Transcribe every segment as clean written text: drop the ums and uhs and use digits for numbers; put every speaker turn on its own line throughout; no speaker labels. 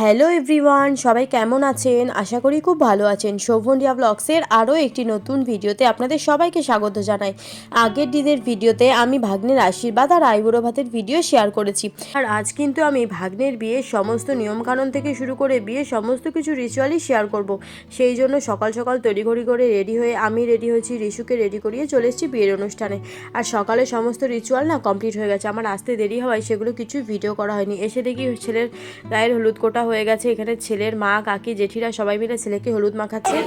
Hello everyone, সবাই কেমন আছেন? আশা করি খুব ভালো আছেন। শোভনিয়া ব্লগসের আরও একটি নতুন ভিডিওতে আপনাদের সবাইকে স্বাগত জানাই। আগের দিনের ভিডিওতে আমি ভাগ্নের আশীর্বাদ আর আইবুড়ো ভাতের ভিডিও শেয়ার করেছি, আর আজ কিন্তু আমি ভাগ্নের বিয়ের সমস্ত নিয়মকানুন থেকে শুরু করে বিয়ের সমস্ত কিছু রিচুয়ালই শেয়ার করব। সেই জন্য সকাল সকাল তড়িঘড়ি করে রেডি হয়ে আমি রেডি হয়েছি, রিশুকে রেডি করিয়ে চলে এসেছি বিয়ের অনুষ্ঠানে। আর সকালে সমস্ত রিচুয়াল না কমপ্লিট হয়ে গেছে, আমার আসতে দেরি হওয়ায় সেগুলো কিছু ভিডিও করা হয়নি। এসে দেখি ছেলের গায়ের হলুদ কোটা হয়ে গেছে। এখানে ছেলের মা, কাকি, জেঠিরা সবাই মিলে ছেলেকে হলুদ মাখাচ্ছে।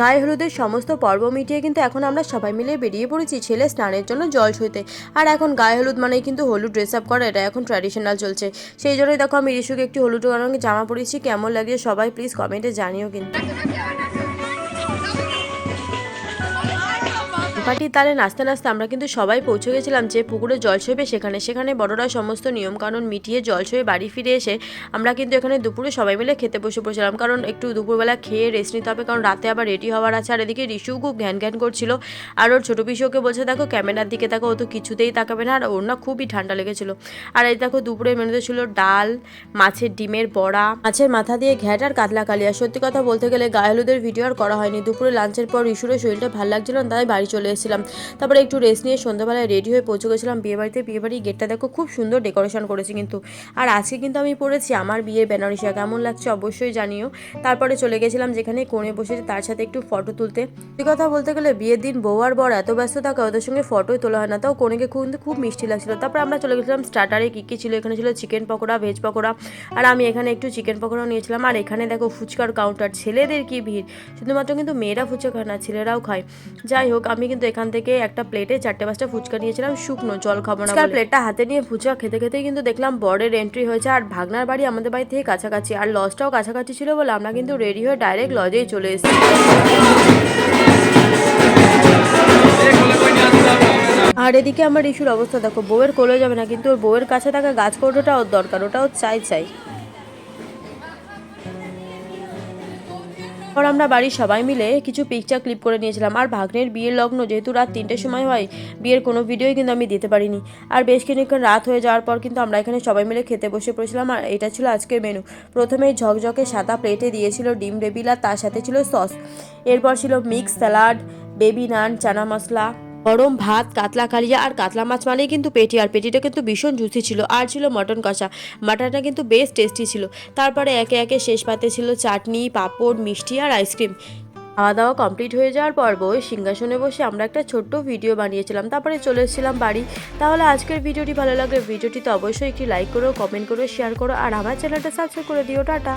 গায়ে হলুদের সমস্ত পর্ব মিটিয়ে কিন্তু এখন আমরা সবাই মিলে বেরিয়ে পড়েছি ছেলে স্নানের জন্য জল ছুঁইতে। আর এখন গায়ে হলুদ মানেই কিন্তু হলুদ ড্রেস আপ করা, এটা এখন ট্র্যাডিশনাল চলছে। সেই জন্যই দেখো আমি রিশুকে একটি হলুদ রঙের জামা পরেছি। কেমন লাগছে সবাই প্লিজ কমেন্টে জানিও কিন্তু। পার্টির তালে নাচতে নাচতে আমরা কিন্তু সবাই পৌঁছে গেছিলাম যে পুকুরে জল ছুঁবে সেখানে বড়রা সমস্ত নিয়মকানুন মিটিয়ে জল ছুঁয়ে বাড়ি ফিরে এসে আমরা কিন্তু এখানে দুপুরে সবাই মিলে খেতে বসে পড়েছিলাম, কারণ একটু দুপুরবেলা খেয়ে রেস্ট নিতে হবে, কারণ রাতে আবার রেডি হওয়ার আছে। আর এদিকে রিশু খুব ঘ্যান ঘ্যান করছিল, আর ওর ছোটো পিসুকে বলছে দেখো ক্যামেরার দিকে দেখো, ও তো কিছুতেই তাকাবে না, আর ওর না খুবই ঠান্ডা লেগেছিল। আর এই দেখো দুপুরের মেনুতে ছিল ডাল, মাছের ডিমের বড়া, মাছের মাথা দিয়ে ঘ্যাট আর কাতলা কালিয়া। সত্যি কথা বলতে গেলে গায়ে হলুদের ভিডিও আর করা হয়নি। দুপুরে লাঞ্চের পর রিশুরের শরীরটা ভালো লাগছিল না, তাই বাড়ি চলে এসেছিলাম। তারপরে একটু রেস্ট নিয়ে সন্ধ্যাবেলায় রেডি হয়ে পৌঁছে গেছিলাম বিয়েবাড়িতে। বিয়েবাড়ির গেটটা দেখো খুব সুন্দর ডেকোরেশন করেছি কিন্তু। আর আজকে কিন্তু আমি পরেছি আমার বিয়ের বেনারসি, কেমন লাগছে অবশ্যই জানিও। তারপরে চলে গেছিলাম যেখানে কোণে বসেছে তার সাথে একটু ফটো তুলতে। এই কথা বলতে গেলে বিয়ের দিন বউ আর বর এত ব্যস্ত থাকে ওদের সঙ্গে ফটোই তোলা হয় না, তাও কোণেকে কিন্তু খুব মিষ্টি লাগছিল। তারপর আমরা চলে গেছিলাম স্টার্টারে কী কী ছিল। এখানে ছিল চিকেন পকোড়া, ভেজ পকোড়া, আর আমি এখানে একটু চিকেন পকোড়াও নিয়েছিলাম। আর এখানে দেখো ফুচকার কাউন্টার, ছেলেদের কি ভিড়, শুধুমাত্র কিন্তু মেয়েরা ফুচকা খায় না, ছেলেরাও খায়। যাই হোক, আমি কিন্তু এখান থেকে একটা প্লেটে 4-5টা ফুচকা নিয়েছিলাম, শুকনো, জল খাবো না। প্লেটটা হাতে নিয়ে ফুচকা খেতে খেতেই কিন্তু দেখলাম বরের এন্ট্রি হয়েছে। আর ভাগনার বাড়ি আমাদের বাড়ি থেকে কাছাকাছি, আর লজটাও কাছাকাছি ছিল বলে আমরা কিন্তু রেডি হয়ে ডাইরেক্ট লজেই চলে এসেছি। আর এদিকে আমার রিশুর অবস্থা দেখো, বউয়ের কোলে যাবে না, কিন্তু ওর বউয়ের কাছে থাকা গাছ কৌটোটা ওর দরকার, ওটাও চাই। পর আমরা বাড়ির সবাই মিলে কিছু পিকচার ক্লিপ করে নিয়েছিলাম। আর ভাগ্নের বিয়ের লগ্ন যেহেতু রাত 3টের সময় হয়, বিয়ের কোনো ভিডিওই কিন্তু আমি দিতে পারিনি। আর বেশ কিছুক্ষণ রাত হয়ে যাওয়ার পর কিন্তু আমরা এখানে সবাই মিলে খেতে বসে পড়েছিলাম। আর এটা ছিল আজকের মেনু। প্রথমেই ঝকঝকে সাদা প্লেটে দিয়েছিল ডিম টেবিল, আর তার সাথে ছিল সস। এরপর ছিল মিক্স স্যালাড, বেবি নান, চানা মশলা, গরম ভাত, কাতলা কালিয়া, আর কাতলা মাছ মানেই কিন্তু পেটি, আর পেটিটা কিন্তু ভীষণ জুসি ছিল। আর ছিল মটন কষা, মাটনটা কিন্তু বেশ টেস্টি ছিল। তারপরে একে একে শেষ পাতে ছিল চাটনি, পাঁপড়, মিষ্টি আর আইসক্রিম। খাওয়া দাওয়া কমপ্লিট হয়ে যাওয়ার পর বই সিংহাসনে বসে আমরা একটা ছোট্ট ভিডিও বানিয়েছিলাম, তারপরে চলে এসেছিলাম বাড়ি। তাহলে আজকের ভিডিওটি ভালো লাগলে ভিডিওটিতে অবশ্যই একটি লাইক করো, কমেন্ট করো, শেয়ার করো, আর আমার চ্যানেলটা সাবস্ক্রাইব করে দিও। টাটা।